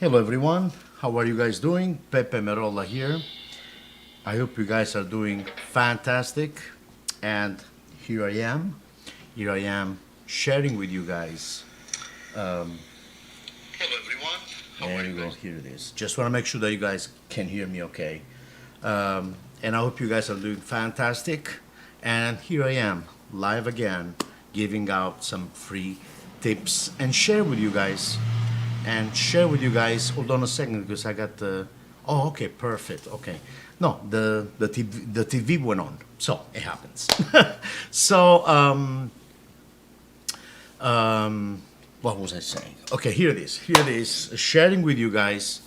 Hello everyone, how are you guys doing? Peppe Merolla here. I hope you guys are doing fantastic. And here I am. Here I am sharing with you guys. Hello everyone. There you go, here it is. Just want to make sure that you guys can hear me okay. And I hope you guys are doing fantastic. And here I am, live again, giving out some free tips and share with you guys. Hold on a second because I got the. Oh, okay, perfect. Okay, no, the TV went on, so it happens. so what was I saying? Okay, here it is. Here it is. Sharing with you guys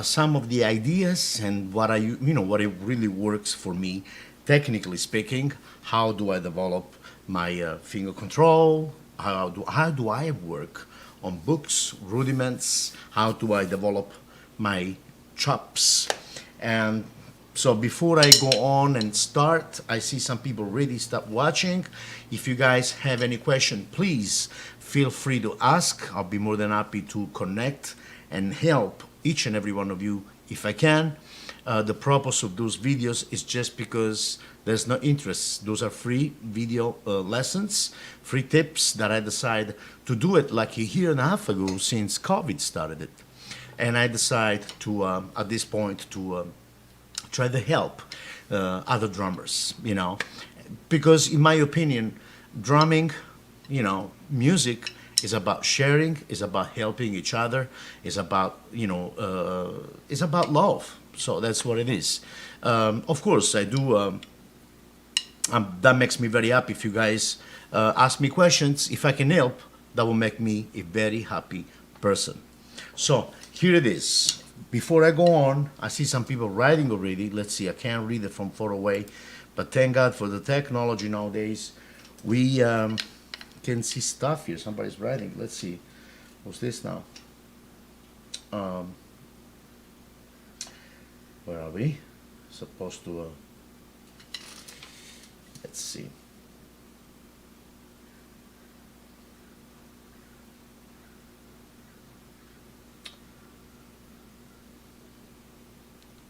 some of the ideas and what what it really works for me, technically speaking. How do I develop my finger control? How do I work on books, rudiments? How do I develop my chops? And so before I go on and start, I see some people already stop watching. If you guys have any question, please feel free to ask. I'll be more than happy to connect and help each and every one of you if I can. The purpose of those videos is just because there's no interest. Those are free video lessons, free tips that I decide to do it like a year and a half ago since COVID started it. And I decide to, at this point, to try to help other drummers, because in my opinion, drumming, music is about sharing, is about helping each other, is about, is about love. So that's what it is. Of course, I do. That makes me very happy if you guys ask me questions. If I can help, that will make me a very happy person. So here it is. Before I go on, I see some people writing already. Let's see, I can't read it from far away, but thank God for the technology nowadays. We can see stuff here. Somebody's writing. Let's see. What's this now? Where are we? Supposed to. Let's see.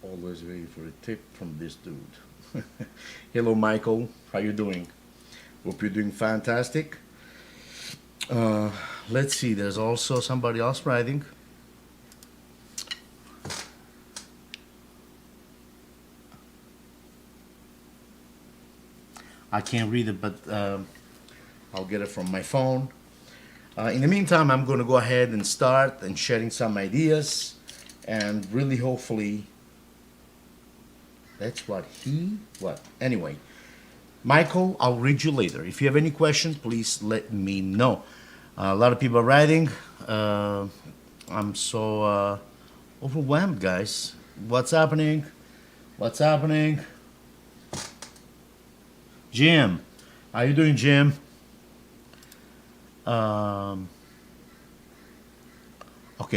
Always waiting for a tip from this dude. Hello, Michael. How you doing? Hope you're doing fantastic. Let's see. There's also somebody else writing. I can't read it, but I'll get it from my phone. In the meantime, I'm going to go ahead and start and sharing some ideas, and really hopefully that's anyway. Michael, I'll read you later. If you have any questions, please let me know. A lot of people are writing. I'm so overwhelmed, guys. What's happening? What's happening? Jim, how you doing, Jim? Okay,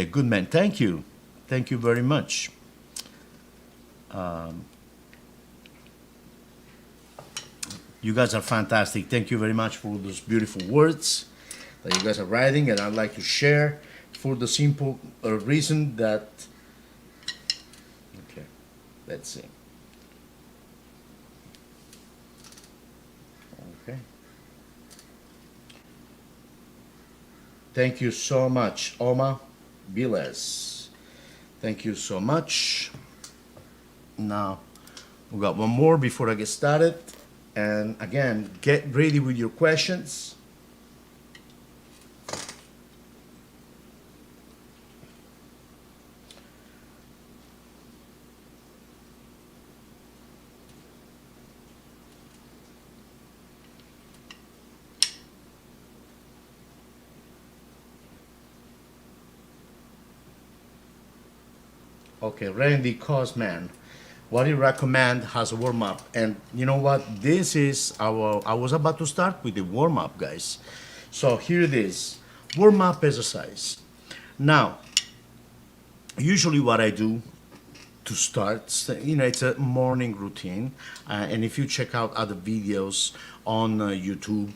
good man. Thank you. Thank you very much. You guys are fantastic. Thank you very much for those beautiful words that you guys are writing, and I'd like to share for the simple reason that. Okay, let's see. Okay. Thank you so much, Oma Biles. Thank you so much. Now, we got one more before I get started. And again, get ready with your questions. Okay, Randy Cosman. What do you recommend as a warm-up? And you know what? This is I was about to start with the warm-up, guys. So here it is. Warm-up exercise. Now, usually what I do to start, it's a morning routine. And if you check out other videos on YouTube,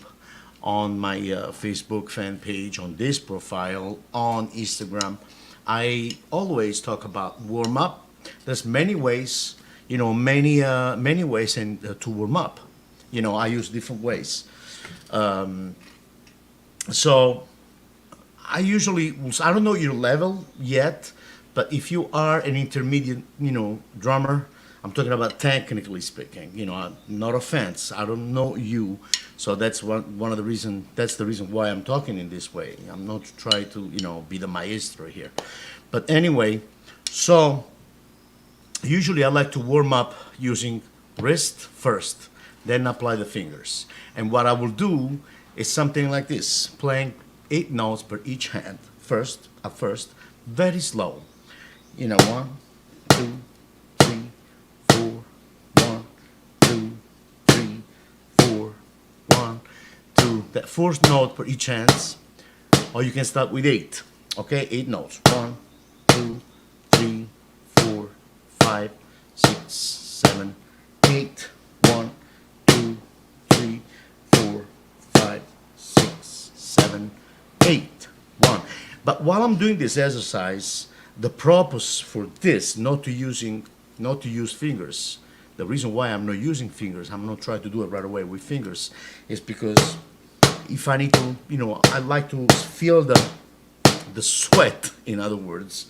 on my Facebook fan page, on this profile, on Instagram, I always talk about warm up. There's many ways, many ways to warm up. I use different ways. So I don't know your level yet, but if you are an intermediate, drummer, I'm talking about technically speaking, not offense. I don't know you, so that's one of the reason. That's the reason why I'm talking in this way. I'm not trying to, be the maestro here, but anyway, so usually I like to warm up using wrist first, then apply the fingers. And what I will do is something like this, playing 8 notes per each hand. At first, very slow. 1, 2, 3, 4, 1, 2, 3, 4, 1, 2. That fourth note per each hand. Or you can start with 8. Okay, 8 notes. 1, 2, 3, 4, 5, 6, 7, 8. 1, 2, 3, 4, 5, 6, 7, 8. 1. But while I'm doing this exercise, the purpose for this, not to use fingers. The reason why I'm not using fingers, I'm not trying to do it right away with fingers, is because if I need to, I like to feel the sweat, in other words,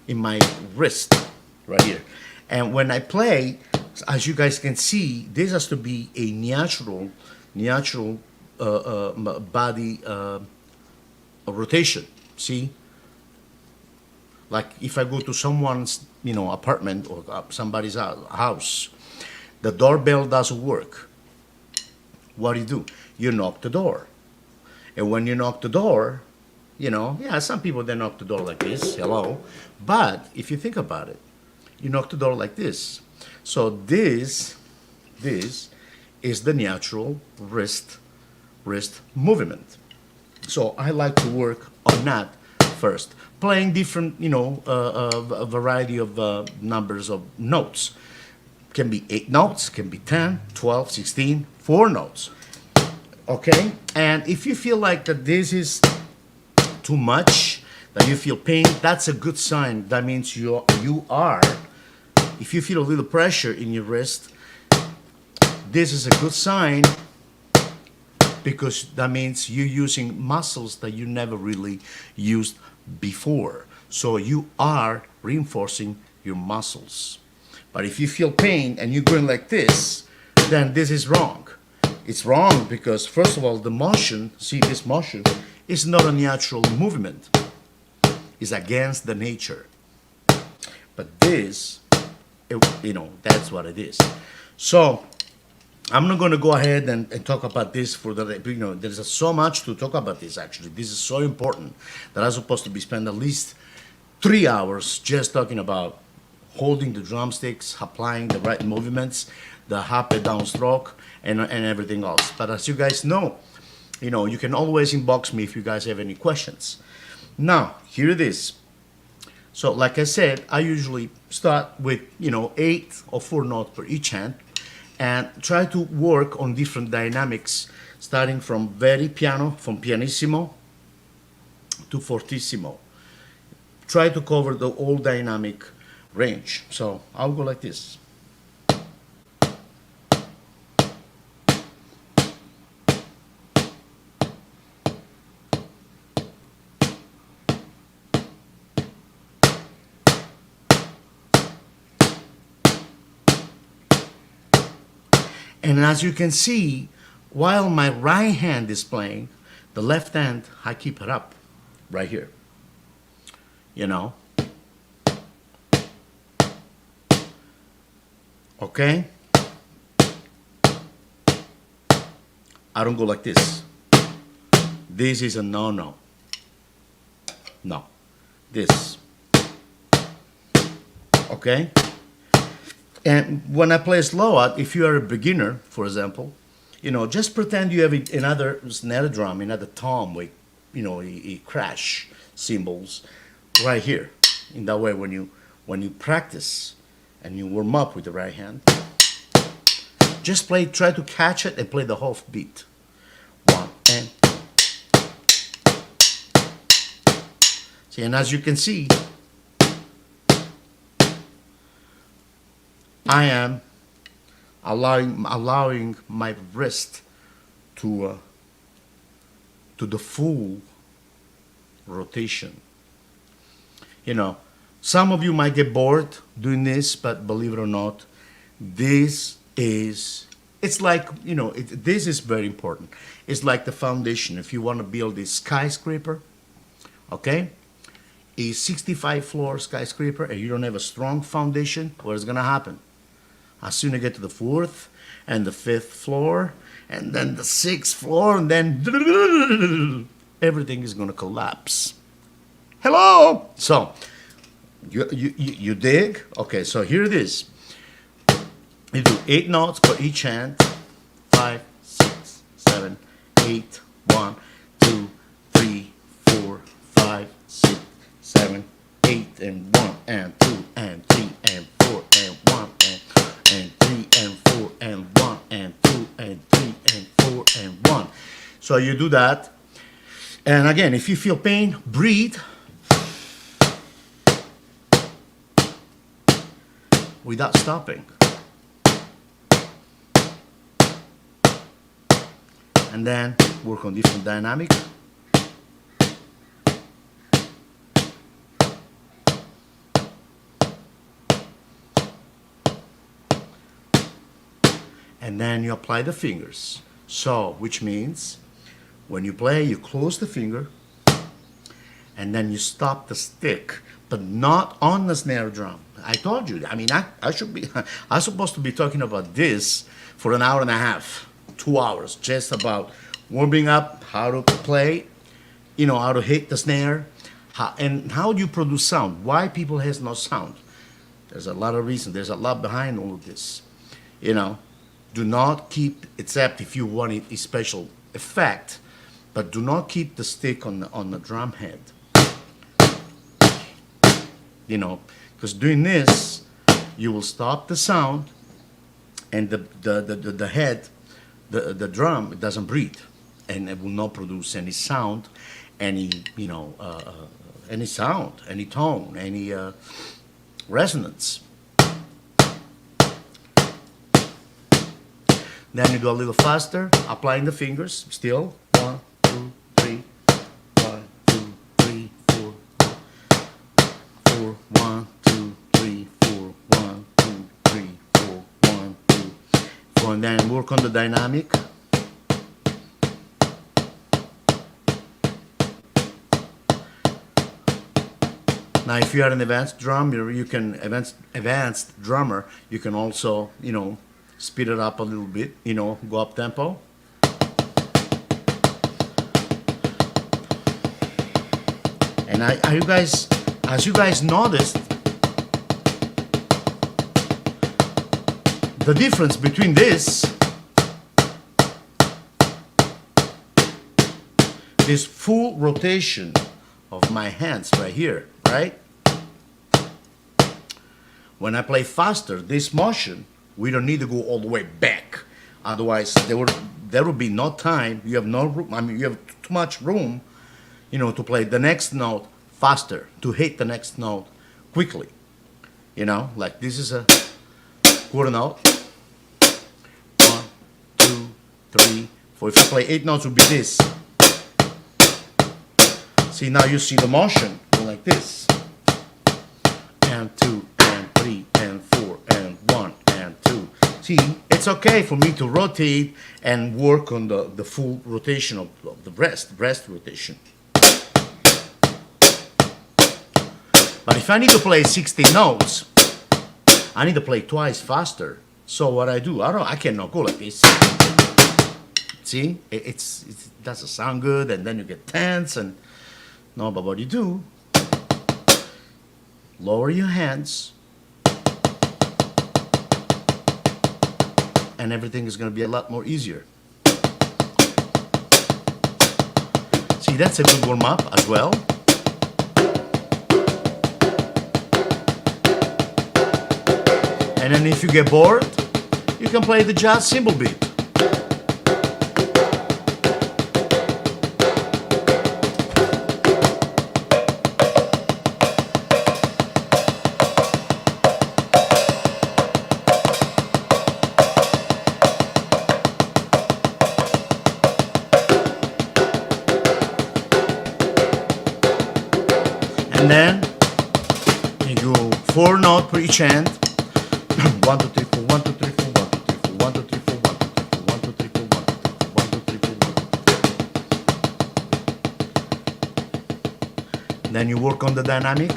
in my wrist right here. And when I play, as you guys can see, this has to be a natural body rotation. See, like if I go to someone's apartment or somebody's house, the doorbell doesn't work. What do? You knock the door, and when you knock the door, some people they knock the door like this, hello, but if you think about it, you knock the door like this. So this is the natural wrist movement. So I like to work on that first, playing different, a variety of numbers of notes. Can be 8 notes, can be 10, 12, 16, 4 notes. Okay? And if you feel like that this is too much, that you feel pain, that's a good sign. That means you are, if you feel a little pressure in your wrist, this is a good sign, because that means you're using muscles that you never really used before. So you are reinforcing your muscles. But if you feel pain and you're going like this, then this is wrong. It's wrong because, first of all, the motion, see this motion, is not a natural movement. It's against the nature. But this, that's what it is. So I'm not going to go ahead and talk about this for there's so much to talk about this actually. This is so important that I'm supposed to be spend at least 3 hours just talking about holding the drumsticks, applying the right movements, the up and down stroke, and everything else. But as you guys know, you can always inbox me if you guys have any questions. Now, here it is. So like I said, I usually start with, 8 or 4 notes per each hand, and try to work on different dynamics, starting from from pianissimo to fortissimo. Try to cover the whole dynamic range. So I'll go like this. And as you can see, while my right hand is playing, the left hand, I keep it up right here. Okay? I don't go like this. This is a no-no. No. This. Okay? And when I play slow out, if you are a beginner, for example, just pretend you have another snare drum, another tom with, a crash cymbals right here. In that way, when you practice and you warm up with the right hand, just try to catch it and play the half beat. 1 and see, and as you can see, I am allowing my wrist to the full rotation. You know, some of you might get bored doing this, but believe it or not, this is, it's like, this is very important. It's like the foundation. If you want to build this skyscraper, okay, a 65-floor skyscraper, and you don't have a strong foundation, what is going to happen? As soon as you get to the fourth and the fifth floor, and then the sixth floor, and then everything is going to collapse. Hello. So you dig? Okay, so here it is. You do 8 notes for each hand. 5, 6, 7, 8. 1, 2, 3, 4, 5, 6, 7, 8, and 1, and 2, and 3, and 4, and 1, and 3, and 4, and 1, and 2, and 3, and 4, and 1. So you do that. And again, if you feel pain, breathe. Without stopping. And then work on different dynamic. And then you apply the fingers. So, which means when you play, you close the finger and then you stop the stick, but not on the snare drum. I told you. I mean, I should be. I'm supposed to be talking about this for an hour and a half, 2 hours, just about warming up, how to play, how to hit the snare, and how do you produce sound. Why people has no sound? There's a lot of reasons. There's a lot behind all of this. Do not keep, except if you want a special effect, but do not keep the stick on the drum head. Because doing this, you will stop the sound, and the head, the drum, it doesn't breathe, and it will not produce any sound, any sound, any tone, any resonance. Then you go a little faster, applying the fingers, still. 1, 2, 3, 1, 2, 3, 4, 4, 1, 2, 3, 4, 1, 2, 3, 4, 1, 2, 4, and then work on the dynamic. Now, if you are an advanced drummer, advanced drummer, you can also, speed it up a little bit, go up tempo. And as you guys noticed, the difference between this full rotation of my hands right here, right? When I play faster, this motion, we don't need to go all the way back. Otherwise, there would be no time. You have no room. I mean, you have too much room, to play the next note faster, to hit the next note quickly. Like this is a quarter note. 1, 2, 3, 4. If you play 8 notes, it would be this. See, now you see the motion go like this. And 2, and 3, and 4, and 1, and 2. See, it's okay for me to rotate and work on the full rotation of the breast rotation. But if I need to play 16 notes, I need to play twice faster. So what I do, I cannot go like this. See, it doesn't sound good, and then you get tense, and no, but what you do, lower your hands, and everything is going to be a lot more easier. See, that's a good warm-up as well. And then if you get bored, you can play the jazz cymbal beat. And then you go 4 notes per each hand. 1, 2, 3, 4, 1, 2, 3, 4, 1, 2, 3, 4, 1, 2, 3, 4, 1, 2, 3, 4, 1, 2, 3, 4, 1, 2, 3, 4, 1. Then you work on the dynamic.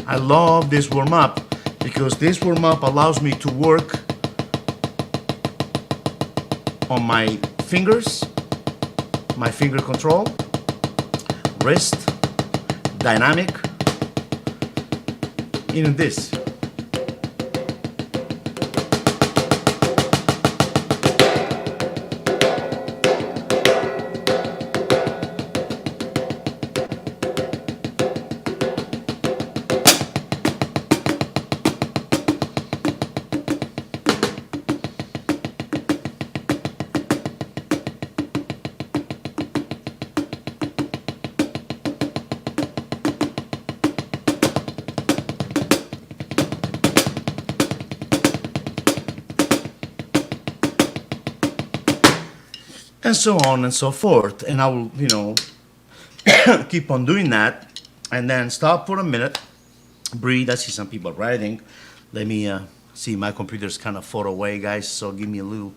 I love this warm-up because this warm-up allows me to work on my fingers, my finger control, wrist, dynamic, even this. And so on and so forth. And I will, keep on doing that and then stop for a minute, breathe. I see some people writing. Let me see, my computer's kind of far away, guys, so give me a little,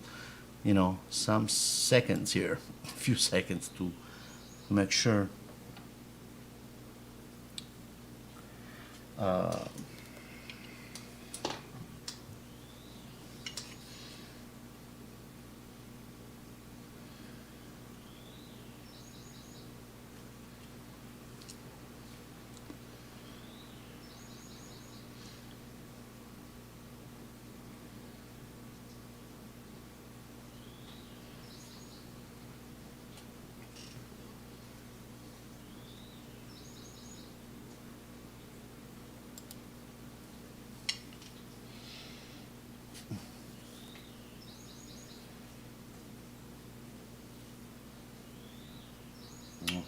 some seconds here, a few seconds to make sure.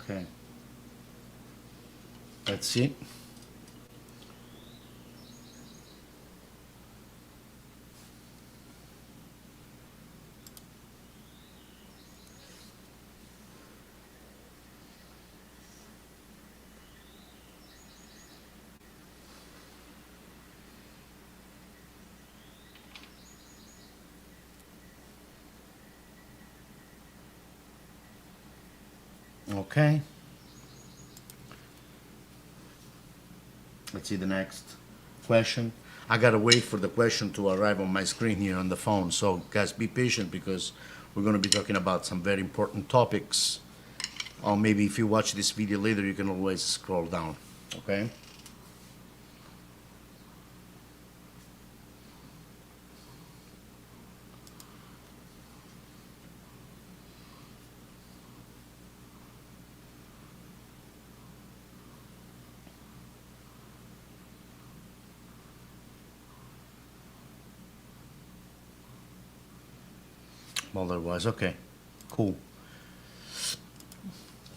Okay. Let's see. Okay. Let's see the next question. I gotta wait for the question to arrive on my screen here on the phone. So guys, be patient because we're gonna be talking about some very important topics. Or maybe if you watch this video later, you can always scroll down. Okay. Otherwise, okay, cool.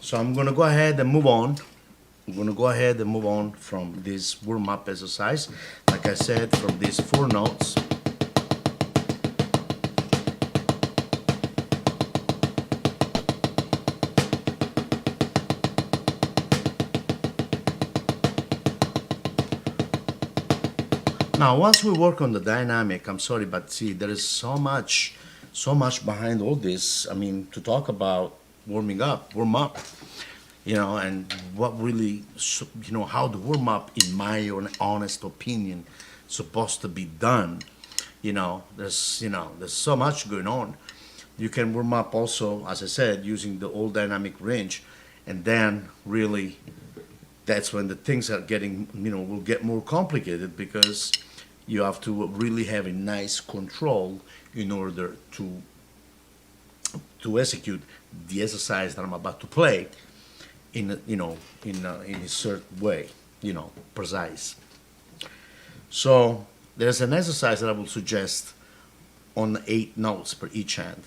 So I'm gonna go ahead and move on. I'm gonna go ahead and move on from this warm-up exercise. Like I said, from these 4 notes. Now, once we work on the dynamic, I'm sorry, but see, there is so much behind all this. I mean, to talk about warm up, and what really, how the warm up, in my own honest opinion, supposed to be done. There's so much going on. You can warm up also, as I said, using the old dynamic range, and then really, that's when the things are getting, will get more complicated because you have to really have a nice control in order to execute the exercise that I'm about to play in a certain way, precise. So there's an exercise that I will suggest on 8 notes per each hand.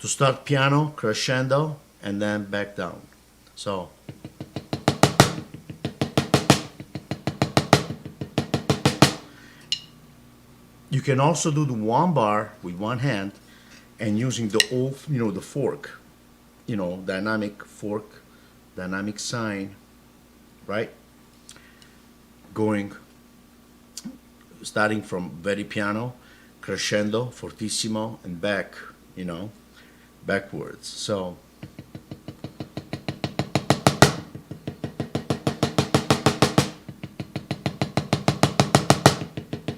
to start piano, crescendo, and then back down. So you can also do the one bar with one hand and using the old, the fork, dynamic fork, dynamic sign, right? Going, starting from very piano, crescendo, fortissimo, and back, backwards. So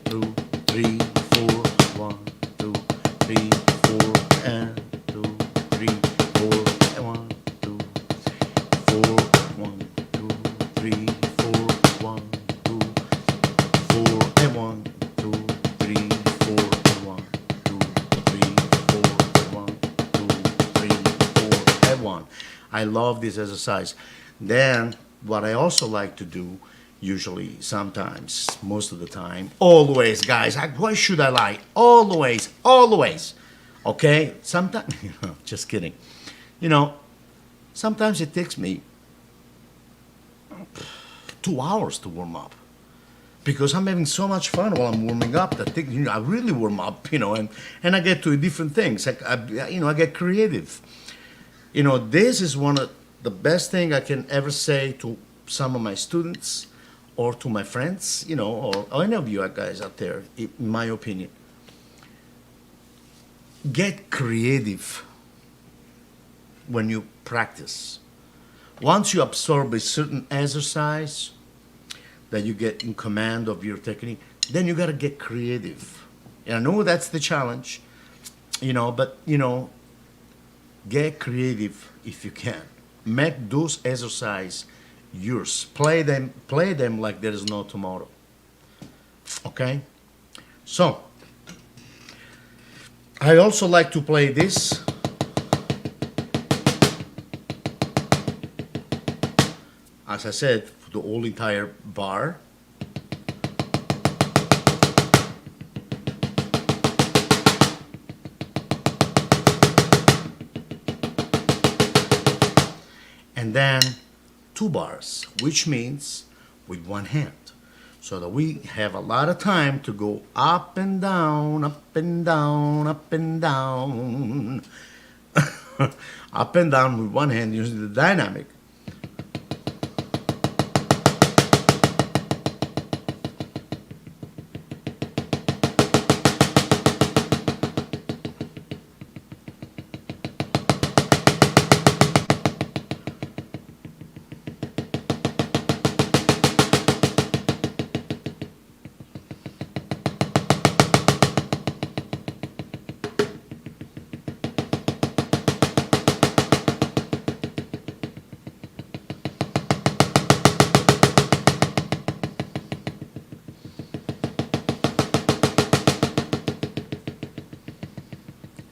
two, three, four, 1, 2, 3, 4, and 2, 3, 4, and 1, 2, 4, 1, 2, 3, 4, 1, 2, 4, and 1, 2, 3, 4, and 1, 2, 3, 4, and 1, 2, 3, 4, and 1. I love this exercise. Then what I also like to do, usually, sometimes, most of the time, always, guys, why should I lie? Always, always. Okay? Sometimes, just kidding. Sometimes it takes me 2 hours to warm up because I'm having so much fun while I'm warming up that I really warm up, and I get to different things. I get creative. This is one of the best thing I can ever say to some of my students or to my friends, or any of you guys out there, in my opinion. Get creative when you practice. Once you absorb a certain exercise that you get in command of your technique, then you got to get creative. And I know that's the challenge, but, get creative if you can. Make those exercises yours. Play them like there is no tomorrow. Okay? So, I also like to play this. As I said, the whole entire bar. And then 2 bars, which means with one hand. So that we have a lot of time to go up and down, up and down, up and down. Up and down with one hand using the dynamic.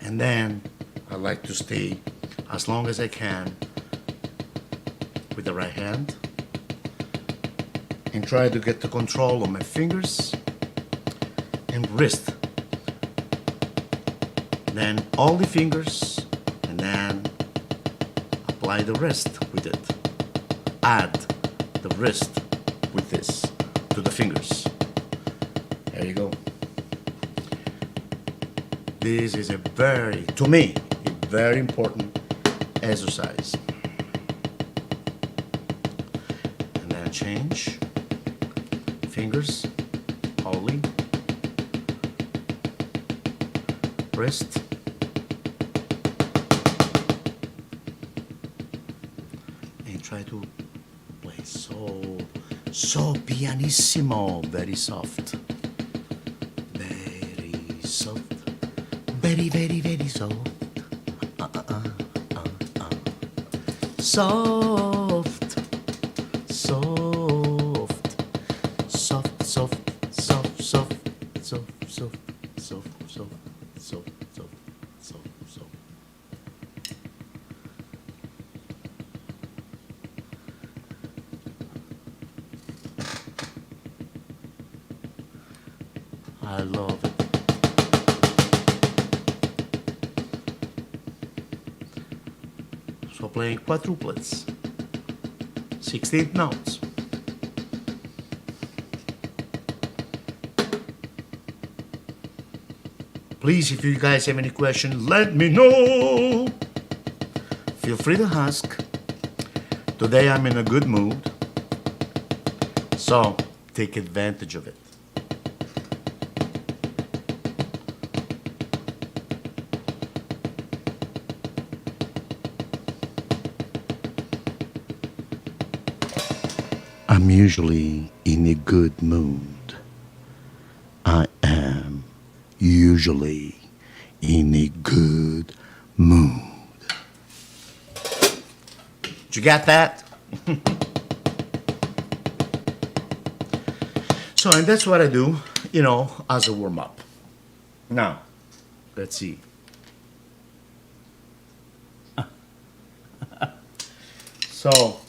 And then I like to stay as long as I can with the right hand and try to get the control of my fingers and wrist. Then all the fingers, and then apply the wrist with it. Add the wrist with this to the fingers. There you go. This is to me, a very important exercise. And then change fingers, only, wrist, and try to play so pianissimo, very soft, very soft. Very, very, very soft. Soft. Soft. Soft, soft, soft, soft, soft, soft, soft, soft, soft, soft, soft, soft. I love it. So playing quadruplets, 16th notes. Please, if you guys have any questions, let me know. Feel free to ask. Today I'm in a good mood, so take advantage of it. I'm usually in a good mood. I am usually in a good mood. Did you get that? So, and that's what I do, as a warm-up. Now, let's see. So,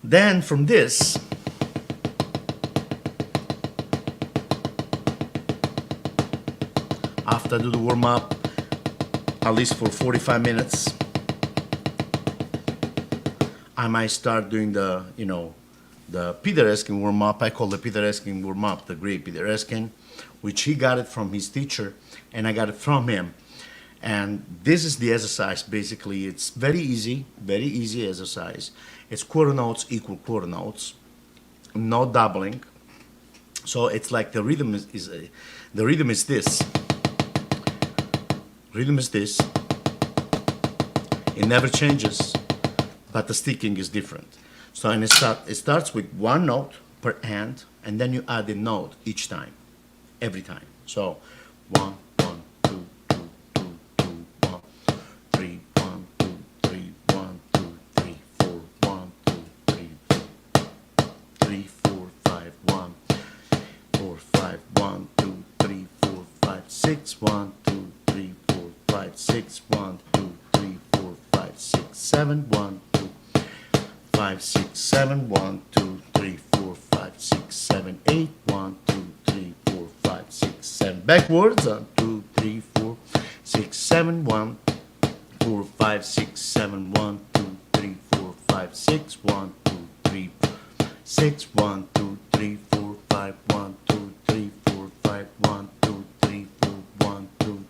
then from this, after I do the warm-up, at least for 45 minutes, I might start doing the Peter Erskine warm-up. I call the Peter Erskine warm-up the great Peter Erskine, which he got it from his teacher, and I got it from him. And this is the exercise, basically. It's very easy exercise. It's quarter notes equal quarter notes, no doubling. So it's like the rhythm is this. Rhythm is this. It never changes, but the sticking is different. So and it starts with one note per hand, and then you add a note each time, every time. So 1, 1, 2, 2, 2, 2, 1, 3, 1, 2, 3, 1, 2, 3, 4, 1, 2, 3, 3, 4, 5, 1, 4, 5, 1, 2, 3, 4, 5, 6, 1, 2, 3, 4, 5, 6, 1, 2, 3, 4, 5, 6, 7, 1, 2, 5, 6, 7, 1, 2, 3, 4, 5, 6, 7, 8, 1, 2, 3, 4, 5, 6, 7. Backwards, 1, 2, 3, 4, 6, 7, 1, 4, 5, 6, 7, 1, 2, 3, 4, 5, 6, 1, 2, 3, 6, 1, 2, 3, 4, 5, 1, 2, 3, 4, 5, 1, 2, 3, 4, 1, 2,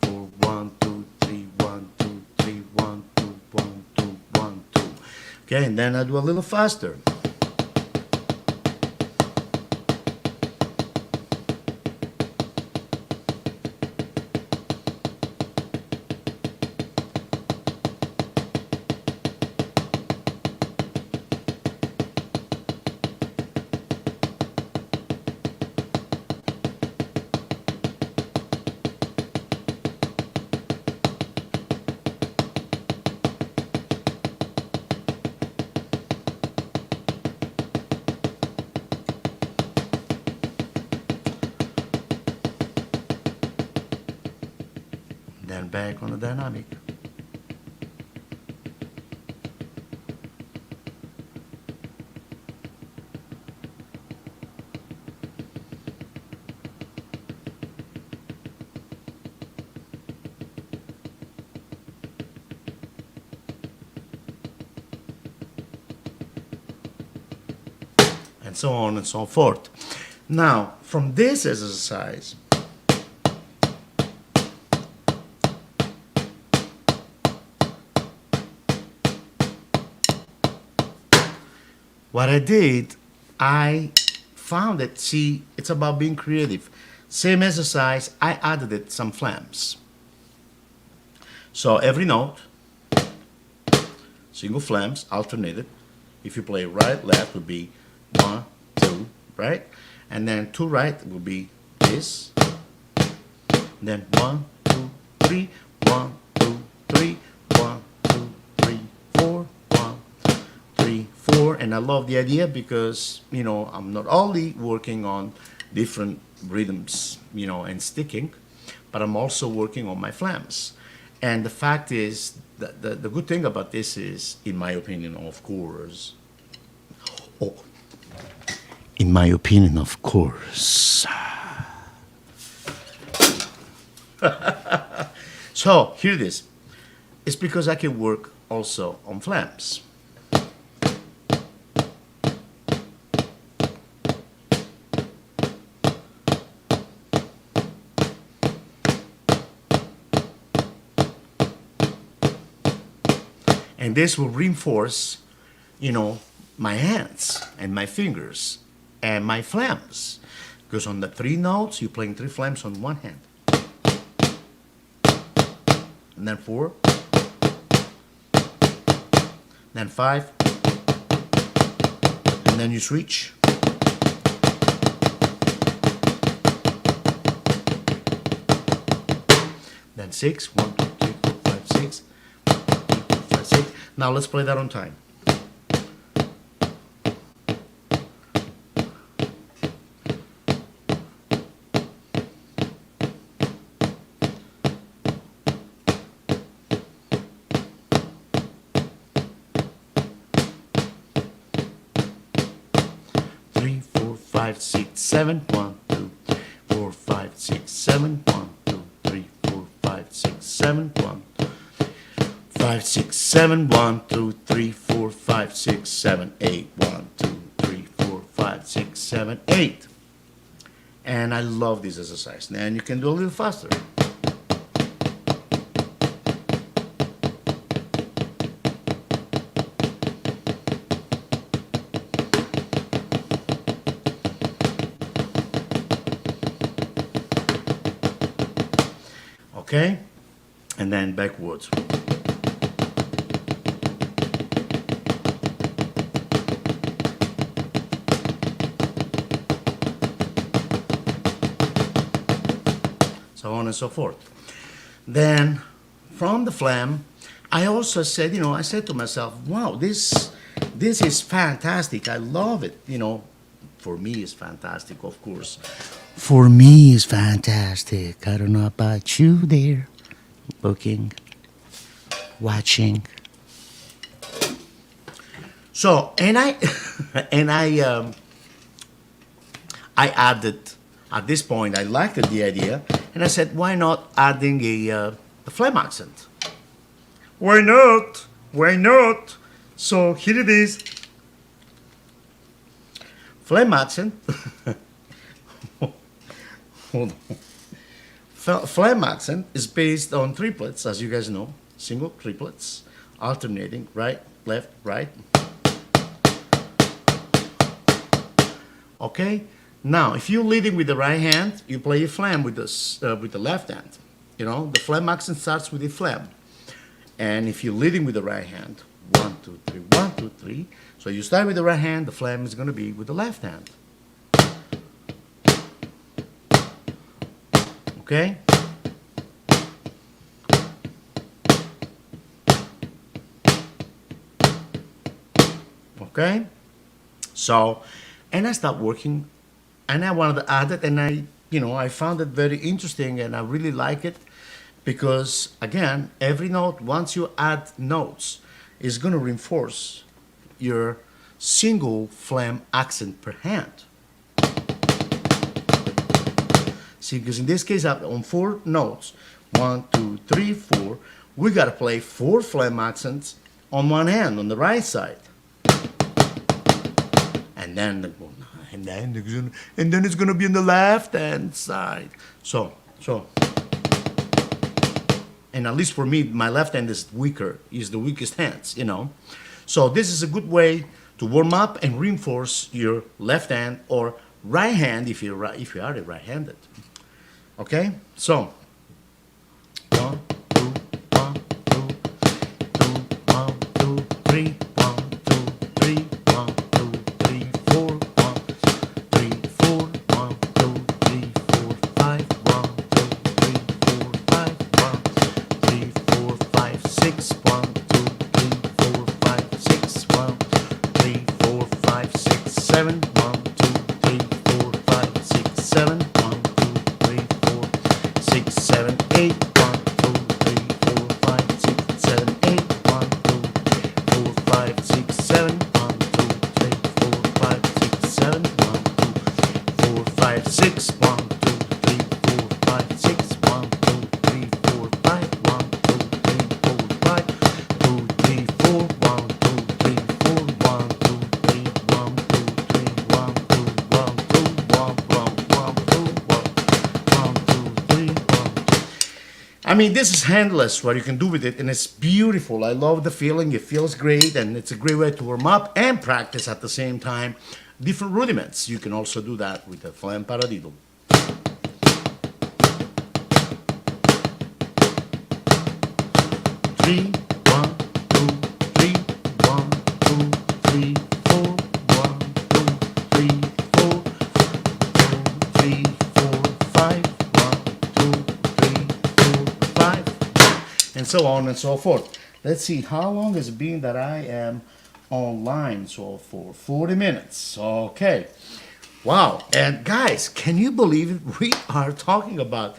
4, 1, 2, 3, 1, 2, 3, 1, 2, 1, 2, 1, 2. Okay, and then I do a little faster. Then back on the dynamic. And so on and so forth. Now, from this exercise, what I did, I found it, see, it's about being creative. Same exercise, I added it some flams. So every note, single flams, alternated. If you play right, left would be 1, 2, right? And then 2 right would be this. And then 1, 2, 3, 1, 2, 3, 1, 2, 3, 4, 1, 3, 4. And I love the idea because, I'm not only working on different rhythms, and sticking, but I'm also working on my flams. And the fact is, the good thing about this is, in my opinion, of course, So, here it is. is because I can work also on flams. And this will reinforce, my hands and my fingers and my flams. Because on the 3 notes, you're playing 3 flams on one hand. And then 4. Then 5. And then you switch. Then 6. 1, 2, 3, 4, 5, 6. 1, 2, 3, 4, 5, 6. Now let's play that on time. 3, 4, 5, 6, 7. 1, 2, 4, 5, 6, 7. 1, 2, 3, 4, 5, 6, 7. 1, 5, 6, 7. 1, 2, 3, 4, 5, 6, 7, 8. 1, 2, 3, 4, 5, 6, 7, 8. And I love this exercise. And you can do a little faster. Okay? And then backwards. So on and so forth. Then from the flam, I also said, I said to myself, wow, this is fantastic. I love it. For me it's fantastic, of course. For me it's fantastic. I don't know about you there, looking, watching. So, and I added, at this point, I liked the idea, and I said, why not adding a flam accent? Why not? Why not? So here it is. Flam accent. Hold on. Flam accent is based on triplets, as you guys know. Single triplets, alternating, right, left, right. Okay? Now, if you're leading with the right hand, you play a flam with the left hand. The flam accent starts with a flam. And if you're leading with the right hand, 1, 2, 3, 1, 2, 3. So you start with the right hand, the flam is going to be with the left hand. Okay? Okay? So, and I started working, and I wanted to add it, and I found it very interesting, and I really like it, because, again, every note, once you add notes, is going to reinforce your single flam accent per hand. See, because in this case, on 4 notes, 1, 2, 3, 4, we got to play 4 flam accents on one hand, on the right side. And then it's going to be on the left hand side. So, and at least for me, my left hand is the weakest hands, So this is a good way to warm up and reinforce your left hand or right hand if you are right-handed. Okay, so 1, 2, 1, 2, 1, 2, 3, 1, 2, 3, 1, 2, 3, 4, 1, 3, 4, 1, 2, 3, 4, 5, 1, 2, 3, 4, 5, 1, 3, 4, 5, 6, 1, 2, 3, 4, 5, 6, 1, 3, 4, 5, 6, 7, 1, 2, 3, 4, 5, 6, 7, 1, 2, 3, 4, 6, I mean, this is handless what you can do with it, and it's beautiful. I love the feeling. It feels great, and it's a great way to warm up and practice at the same time different rudiments. You can also do that with a flam paradiddle. 3, 1, 2, 3, 1, 2, 3, 4, 1, 2, 3, 4, 3, 4, 5, 1, 2, 3, 4, 5, and so on and so forth. Let's see, how long has it been that I am online? So for 40 minutes. Okay. Wow. And guys, can you believe it? We are talking about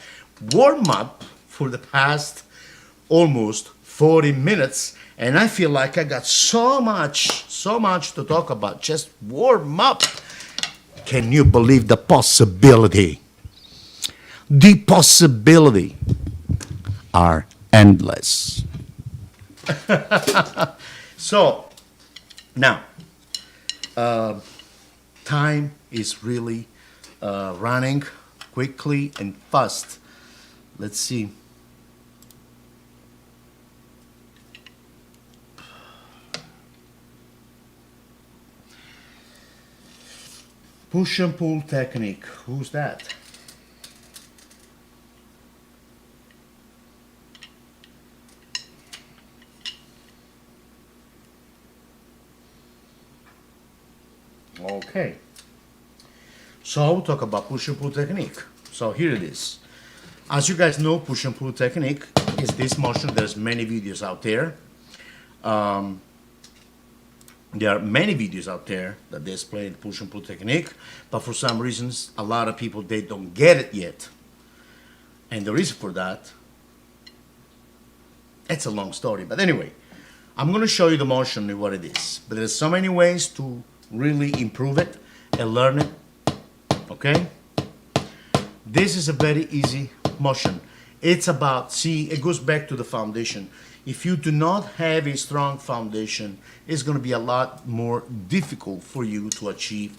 warm up for the past almost 40 minutes, and I feel like I got so much to talk about. Just warm up. Can you believe the possibility? The possibility are endless. So now, time is really running quickly and fast. Let's see. Push and pull technique. Who's that? Okay. So we'll talk about push and pull technique. So here it is. As you guys know, push and pull technique is this motion. There's many videos out there. There are many videos out there that they explain the push and pull technique, but for some reasons, a lot of people, they don't get it yet. And the reason for that, it's a long story. But anyway, I'm going to show you the motion and what it is. But there's so many ways to really improve it and learn it. Okay? This is a very easy motion. It's about, see, it goes back to the foundation. If you do not have a strong foundation, it's going to be a lot more difficult for you to achieve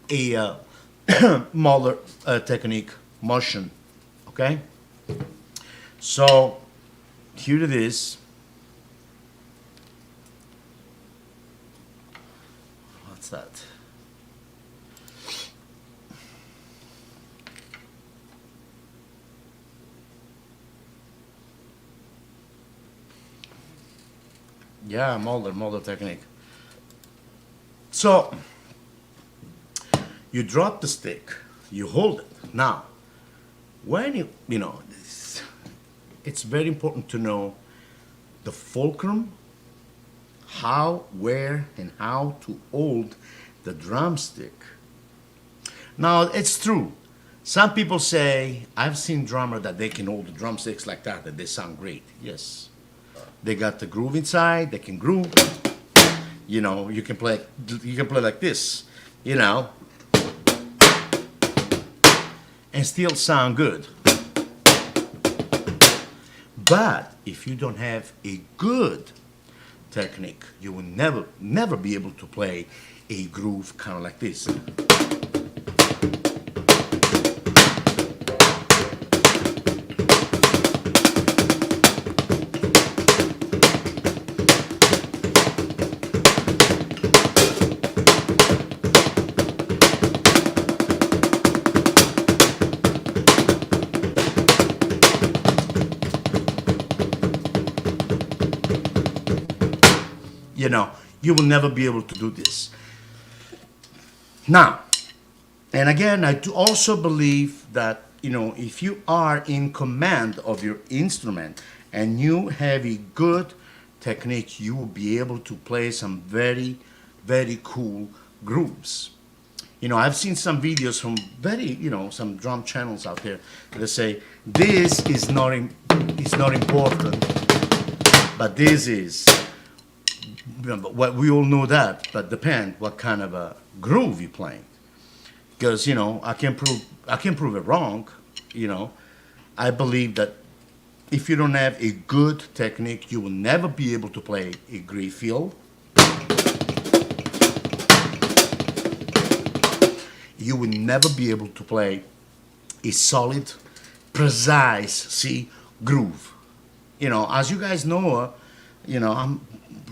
a moeller technique motion. Okay? So, here it is. What's that? Yeah, moeller technique. So, you drop the stick, you hold it. Now, when you know, it's very important to know the fulcrum, how, where, and how to hold the drumstick. Now, it's true. Some people say, I've seen drummers that they can hold the drumsticks like that they sound great. Yes. They got the groove inside, they can groove. You know, you can play like this, you know, and still sound good. But if you don't have a good technique, you will never be able to play a groove kind of like this. You know, you will never be able to do this. Now, and again, I do also believe that, you know, if you are in command of your instrument and you have a good technique, you will be able to play some very, very cool grooves. You know, I've seen some videos from some drum channels out there that say, this is not important, but this is. What we all know that, but depend what kind of a groove you're playing. Because, you know, I can prove it wrong. You know, I believe that if you don't have a good technique, you will never be able to play a great field. You will never be able to play a solid, precise, see, groove. As you guys know, I'm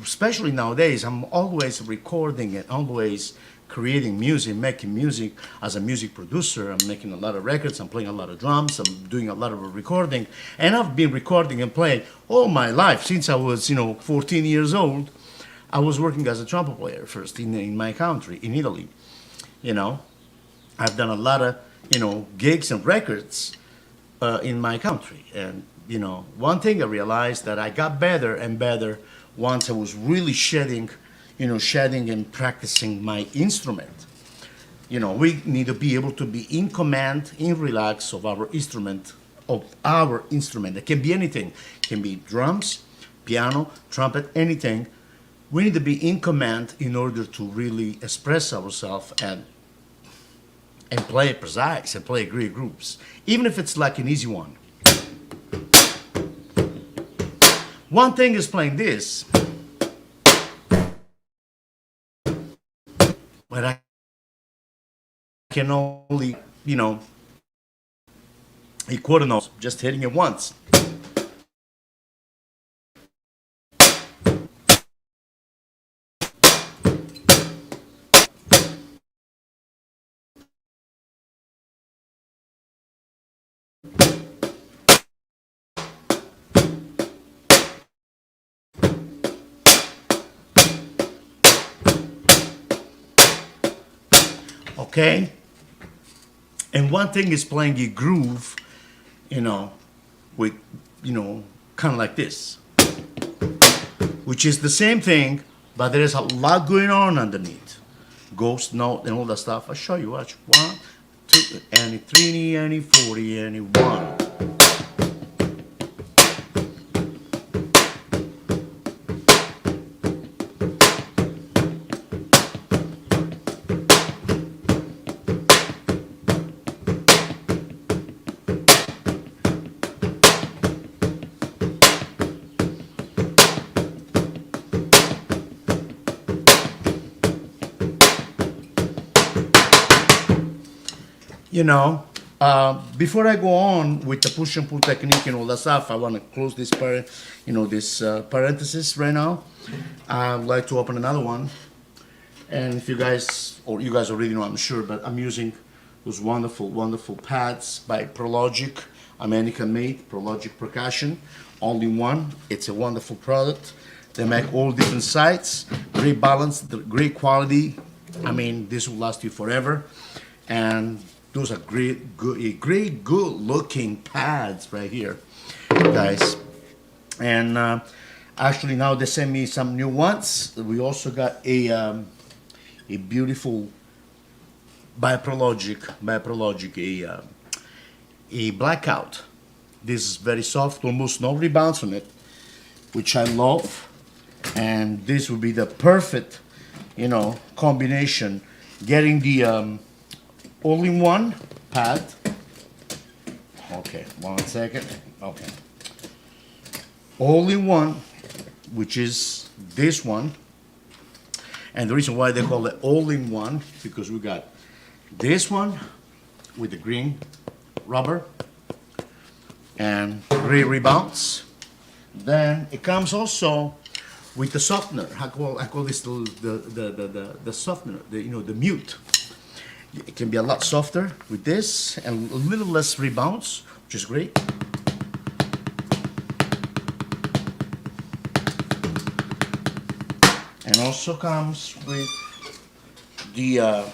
especially nowadays, I'm always recording and always creating music, making music as a music producer. I'm making a lot of records, I'm playing a lot of drums, I'm doing a lot of recording, and I've been recording and playing all my life since I was, 14 years old. I was working as a trumpet player first in my country, in Italy. I've done a lot of, gigs and records in my country. And, one thing I realized that I got better and better once I was really shedding and practicing my instrument. We need to be able to be in command, in relax of our instrument, It can be anything. It can be drums, piano, trumpet, anything. We need to be in command in order to really express ourselves and play precise and play great groups, even if it's like an easy one. One thing is playing this, but I can only, a quarter note, just hitting it once. Okay? And one thing is playing a groove, with, kind of like this, which is the same thing, but there is a lot going on underneath. Ghost note and all that stuff. I'll show you. Watch. 1, 2, any 3, any 4, any 1. Before I go on with the push and pull technique and all that stuff, I want to close this parenthesis right now. I'd like to open another one. And if you guys already know, I'm sure, but I'm using those wonderful, wonderful pads by Prologic, American made, Prologic Percussion. Only one. It's a wonderful product. They make all different sizes, great balance, great quality. I mean, this will last you forever. And those are great, good-looking pads right here, guys. And actually, now they sent me some new ones. We also got a beautiful by Prologic, a blackout. This is very soft, almost no rebounds on it, which I love. And this would be the perfect, combination. Getting the all-in-one pad. Okay, 1 second. Okay. All-in-one, which is this one. And the reason why they call it all-in-one, because we got this one with the green rubber and gray rebounds. Then it comes also with the softener. I call this the softener, the mute. It can be a lot softer with this and a little less rebounds, which is great. And also comes with the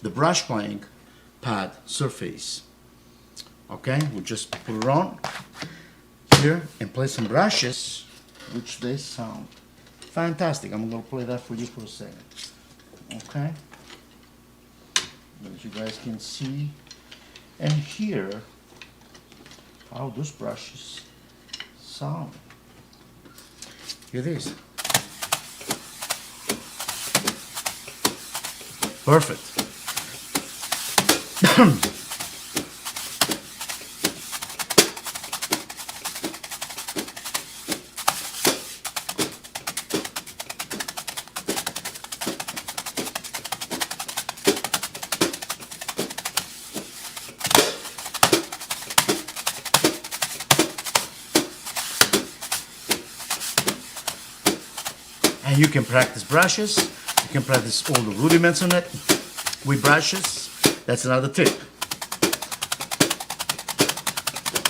brush playing pad surface. Okay, we'll just put it on here and play some brushes, which they sound fantastic. I'm going to play that for you for a second. Okay, as you guys can see and hear how those brushes sound. Here it is. Perfect. And you can practice brushes. You can practice all the rudiments on it with brushes. That's another tip.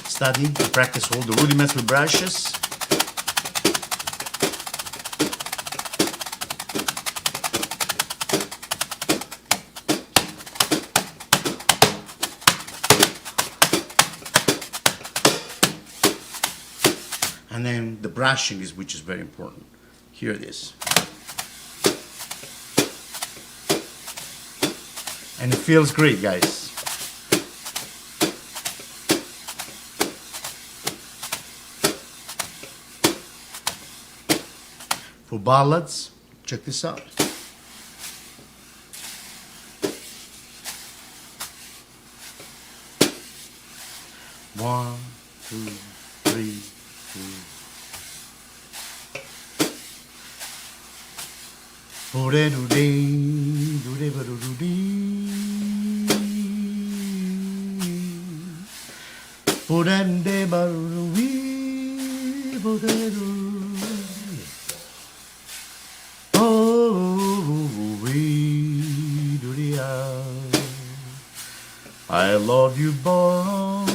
Study and practice all the rudiments with brushes. And then the brushing is, which is very important. Here it is. And it feels great, guys. For ballads, check this out. One, two, three, two. I love you, boy,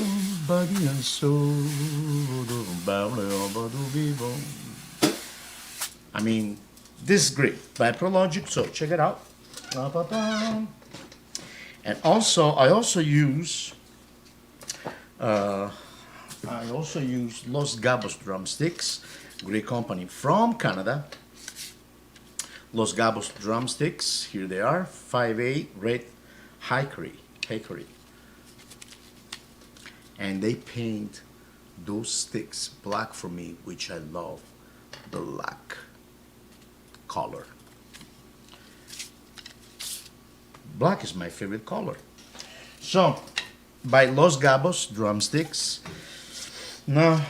body and soul. I mean, this is great by Prologic, so check it out. And also, I also use Los Gabos drumsticks, great company from Canada. Los Gabos drumsticks, here they are, 5/8 red hickory. And they paint those sticks black for me, which I love, black color. Black is my favorite color. So, by Los Gabos drumsticks. Now,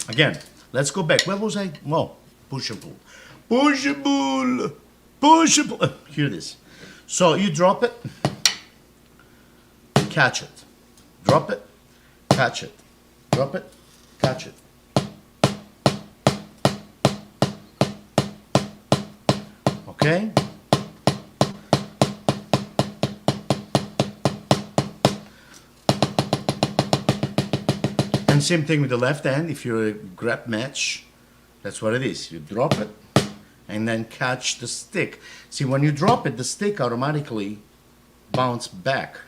again, let's go back. Where was I? Well, push and pull. Push and pull. Push and pull. Here it is. So you drop it, catch it. Drop it, catch it. Drop it, catch it. Okay? And same thing with the left hand. If you're a grab match, that's what it is. You drop it and then catch the stick. See, when you drop it, the stick automatically bounce back.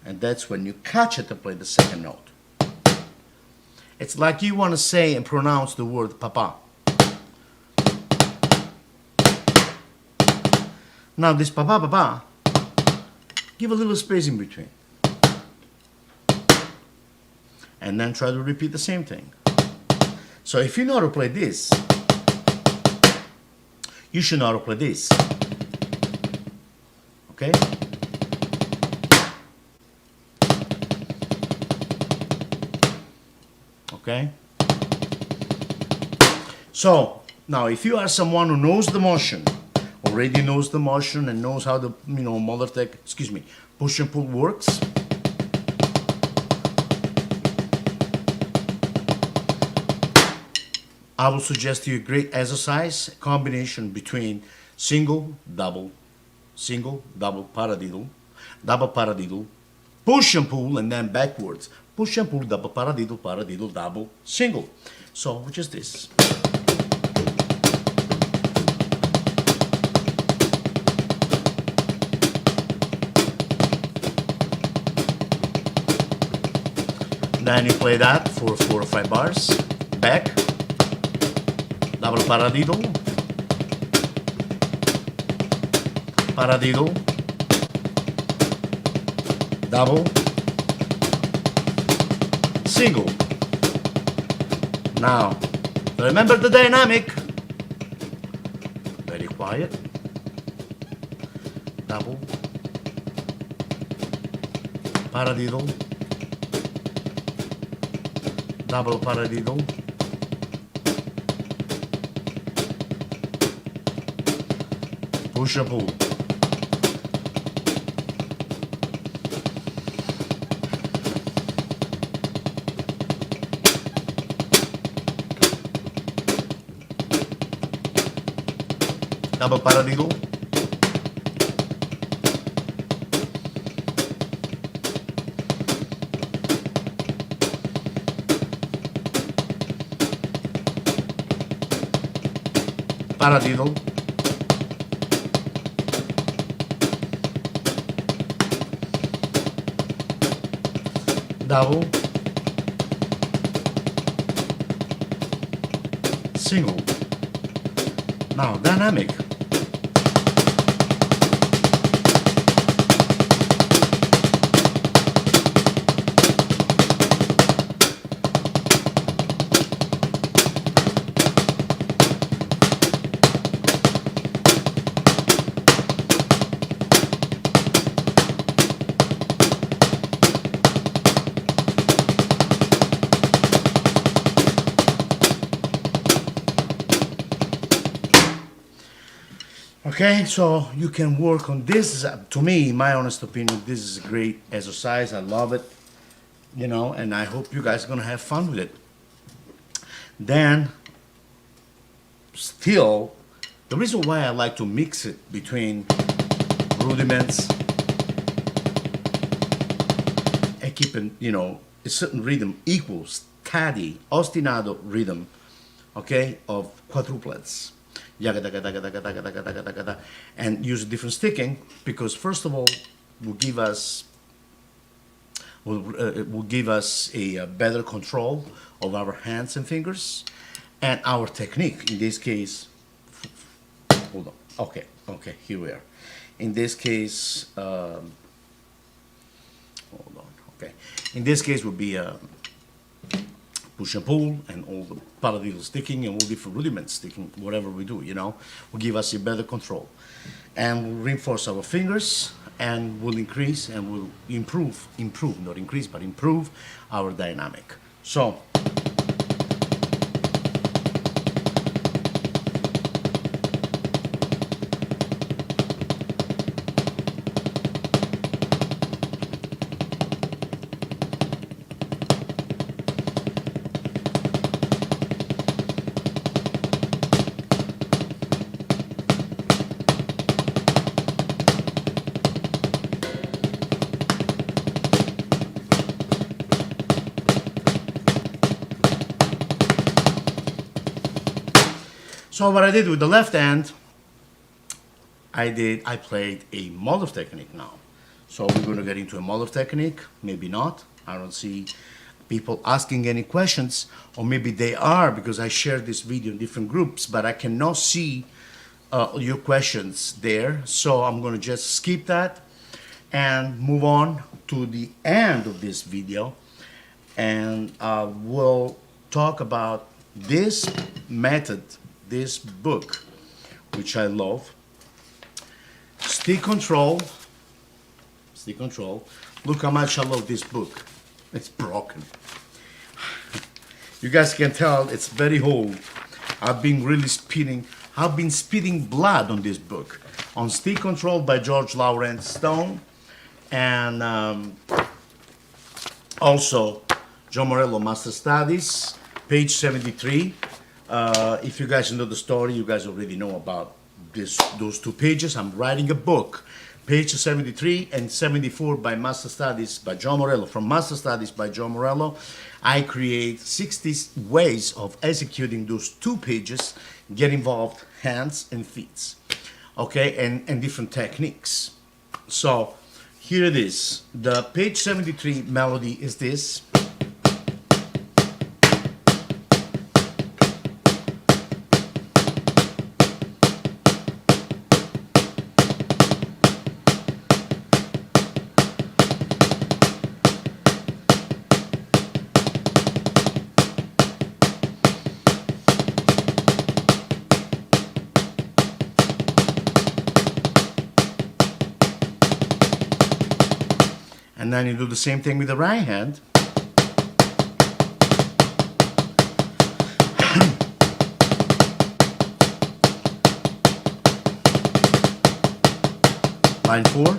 And that's when you catch it to play the second note. It's like you want to say and pronounce the word papa. Now this papa, papa, give a little space in between. And then try to repeat the same thing. So if you know how to play this, you should know how to play this. Okay? Okay? So, now if you are someone who knows the motion, already knows the motion and knows how the, moeller tech, push and pull works, I will suggest you a great exercise, combination between single, double, paradiddle, double paradiddle, push and pull, and then backwards. Push and pull, double paradiddle, paradiddle, double, single. So, which is this? Then you play that for 4 or 5 bars. Back. Double paradiddle, paradiddle, double, single. Now, remember the dynamic. Very quiet. Double, paradiddle, double paradiddle, push and pull. double paradiddle, paradiddle, double, single. Now dynamic. Okay, so you can work on this. To me, in my honest opinion, this is a great exercise. I love it, you know, and I hope you guys are gonna have fun with it. Then, still, the reason why I like to mix it between rudiments and keeping, you know, a certain rhythm equals steady, ostinato rhythm, okay, of quadruplets. And use different sticking because first of all will give us a better control of our hands and fingers and our technique. In this case, hold on. Okay, here we are. In this case, hold on. Okay, in this case would be push and pull and all the paradiddle sticking and all different rudiments sticking, whatever we do, you know, will give us a better control. And we'll reinforce our fingers and will increase and will improve, not increase, but improve our dynamic. So, so what I did with the left hand, I played a moeller technique now. So we're going to get into a moeller technique, maybe not. I don't see people asking any questions, or maybe they are because I shared this video in different groups, but I cannot see your questions there. So I'm going to just skip that and move on to the end of this video, and we'll talk about this method, this book, which I love. Stick control. Look how much I love this book. It's broken. You guys can tell it's very old. I've been spitting blood on this book. On Stick Control by George Lawrence Stone. And also John Morello Master Studies, page 73. If you guys know the story, you guys already know about those two pages. I'm writing a book, page 73 and 74 by Master Studies by John Morello. From Master Studies by John Morello, I create 60 ways of executing those two pages, get involved hands and feet, okay, and different techniques. So here it is. The page 73 melody is this. And then you do the same thing with the right hand. Line 4.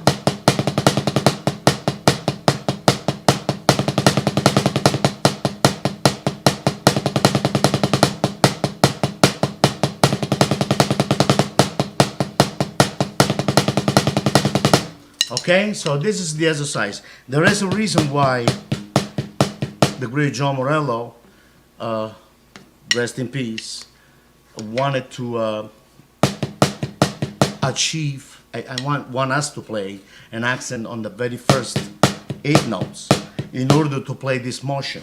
Okay, so this is the exercise. There is a reason why the great John Morello, rest in peace, wanted to achieve, I want us to play an accent on the very first 8 notes in order to play this motion.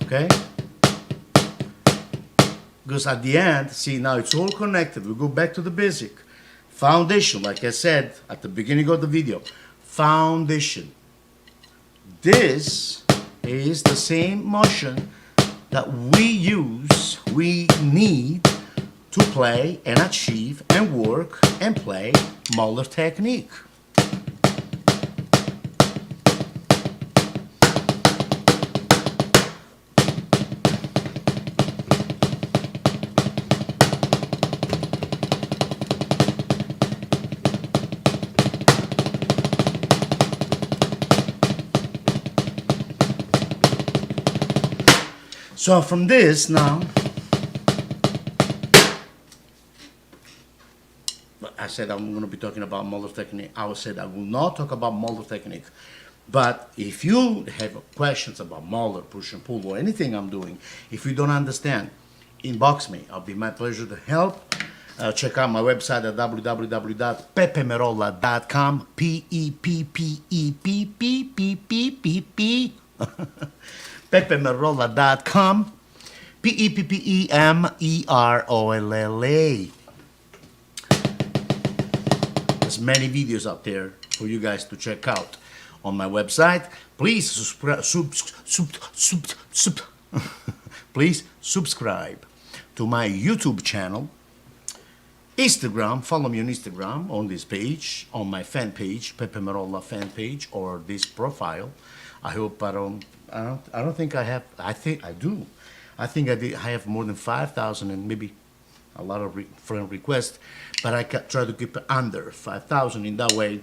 Okay? Because at the end, see, now it's all connected. We go back to the basic. Foundation, like I said at the beginning of the video. Foundation. This is the same motion that we need to play and achieve and work and play moeller technique. So from this now, I said I'm going to be talking about moeller technique. I said I will not talk about moeller technique. But if you have questions about moeller, push and pull, or anything I'm doing, if you don't understand, inbox me. It'll be my pleasure to help. Check out my website at www.peppemerolla.com. P-E-P-P-E-P-P-P-P-P. PeppeMerolla.com. P-E-P-P-E-M-E-R-O-L-L-A. There's many videos out there for you guys to check out on my website. Please please subscribe to my YouTube channel. Instagram, follow me on Instagram on this page, on my fan page, Peppe Merolla fan page, or this profile. I hope I don't think I have. I think I do. I think I have more than 5,000 and maybe a lot of friend requests, but I try to keep it under 5,000. In that way,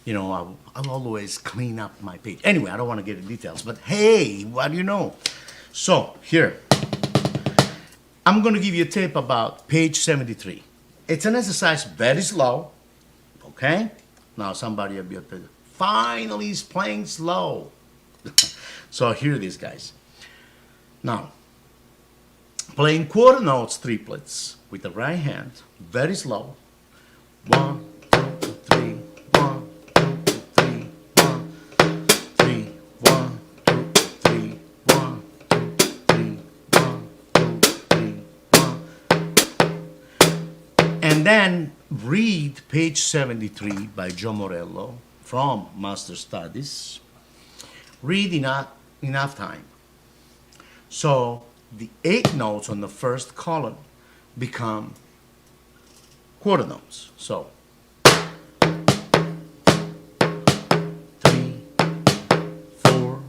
you know, I'll always clean up my page. Anyway, I don't want to get into details, but hey, what do you know? So here, I'm going to give you a tip about page 73. It's an exercise very slow. Okay, now somebody will be up there. Finally, he's playing slow. So here it is, guys. Now, playing quarter notes, triplets with the right hand, very slow. 1, 2, 3, 1, 2, 3, 1, 3, 1, 2, 3, 1, 2, 3, 1, 2, 3, 1. And then read page 73 by John Morello from Master Studies. Read enough time. So the 8 notes on the first column become quarter notes. So 3, 4.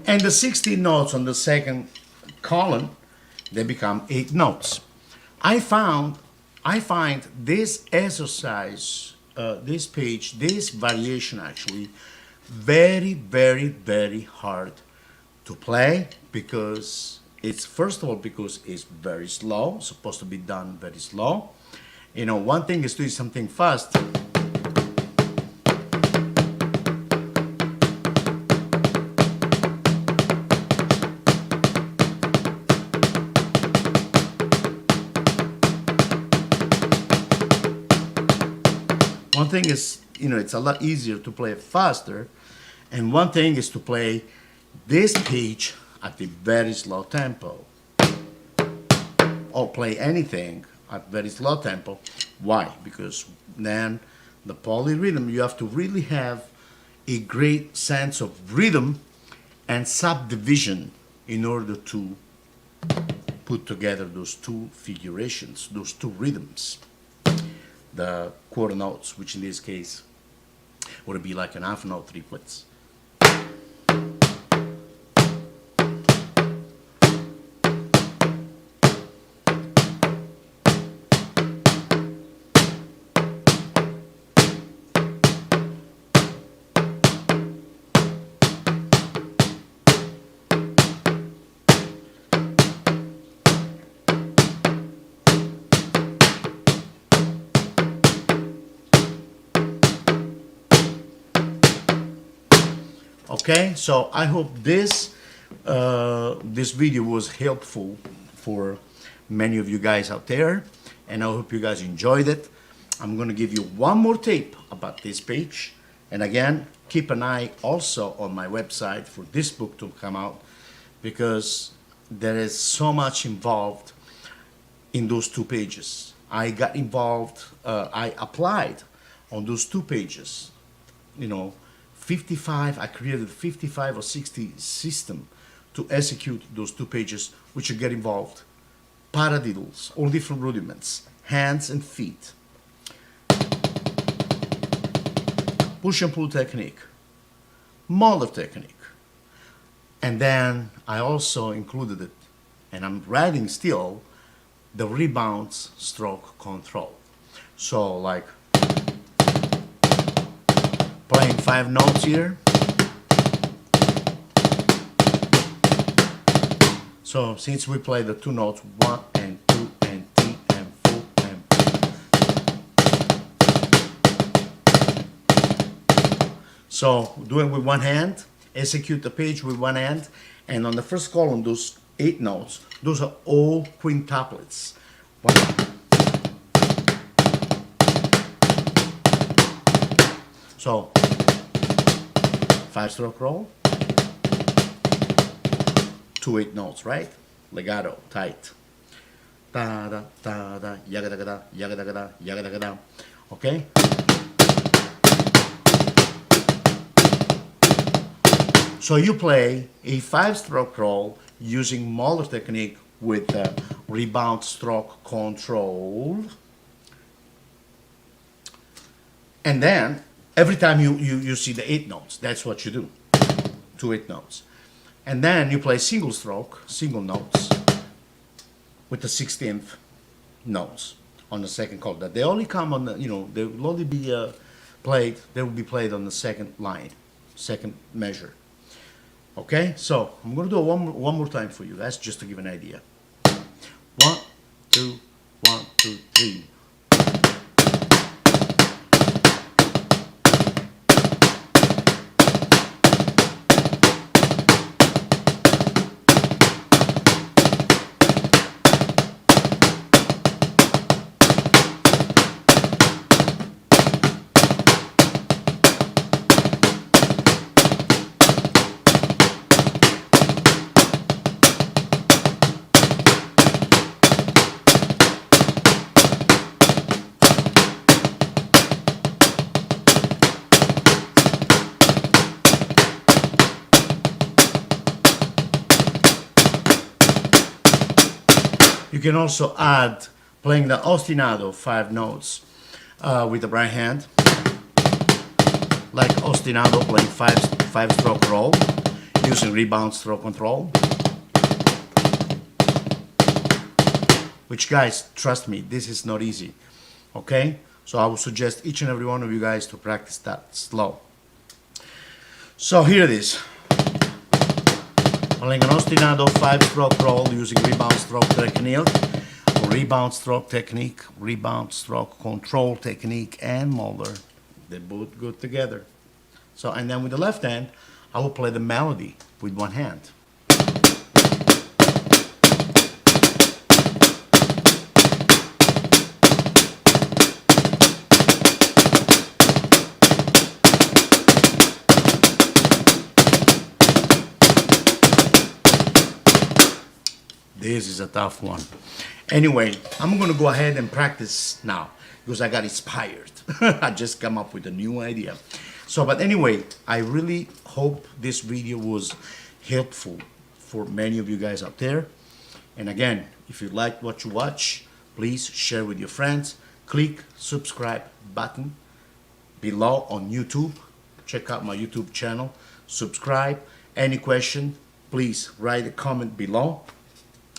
And the 16 notes on the second column, they become 8 notes. I find this exercise, this page, this variation actually, very, very, very hard to play because it's, first of all, because it's very slow, supposed to be done very slow. You know, one thing is doing something fast. One thing is it's a lot easier to play it faster. And one thing is to play this page at a very slow tempo, or play anything at very slow tempo. Why? Because then the polyrhythm, you have to really have a great sense of rhythm and subdivision in order to put together those two figurations, those two rhythms. The quarter notes, which in this case would be like an half note triplets. Okay, so I hope this video was helpful for many of you guys out there, and I hope you guys enjoyed it. I'm going to give you one more tip about this page, and again, keep an eye also on my website for this book to come out, because there is so much involved in those two pages. I got involved, I applied on those two pages, 55, I created 55 or 60 system to execute those two pages, which you get involved. Paradiddles, all different rudiments, hands and feet. Push and pull technique, moeller technique. And then I also included it, and I'm writing still, the rebounds stroke control. So like, playing 5 notes here. So since we play the 2 notes, 1 and 2 and 3 and 4 and 5. So doing with one hand, execute the page with one hand, and on the first column, those 8 notes, those are all quintuplets. So 5-stroke roll, 2 8 notes, right? Legato, tight. Da da da da, yaga da da, yaga da da, yaga da da. Okay? So you play a 5-stroke roll using moeller technique with rebound stroke control. And then every time you see the 8 notes, that's what you do. 2 8 notes. And then you play single stroke, single notes, with the 16th notes on the second chord. That they only come on the, they will only be played, they will be played on the second line, second measure. Okay, so I'm going to do it one more time for you. That's just to give an idea. 1 2 1 2 3. You can also add playing the ostinato 5 notes with the right hand, like ostinato playing 5-stroke roll using rebound stroke control. Which, guys, trust me, this is not easy. Okay, so I would suggest each and every one of you guys to practice that slow. So here it is. Playing an ostinato 5-stroke roll using rebound stroke technique, rebound stroke control technique, and moeller. They both go together. So, and then with the left hand, I will play the melody with one hand. This is a tough one. Anyway, I'm gonna go ahead and practice now because I got inspired. I just come up with a new idea. So, but anyway, I really hope this video was helpful for many of you guys out there. And again, if you like what you watch, please share with your friends. Click subscribe button below on YouTube. Check out my YouTube channel. Subscribe. Any question, please write a comment below.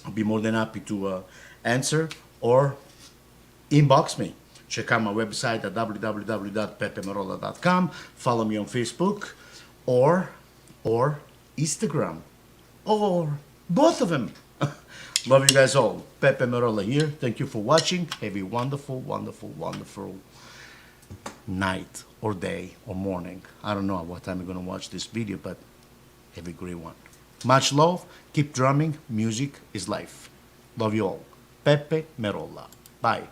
I'll be more than happy to answer, or inbox me. Check out my website at www.peppemerolla.com. Follow me on Facebook or Instagram, or both of them. Love you guys all. Peppe Merolla here. Thank you for watching. Have a wonderful, wonderful, wonderful night or day or morning. I don't know what time you're going to watch this video, but have a great one. Much love. Keep drumming. Music is life. Love you all. Peppe Merolla. Bye.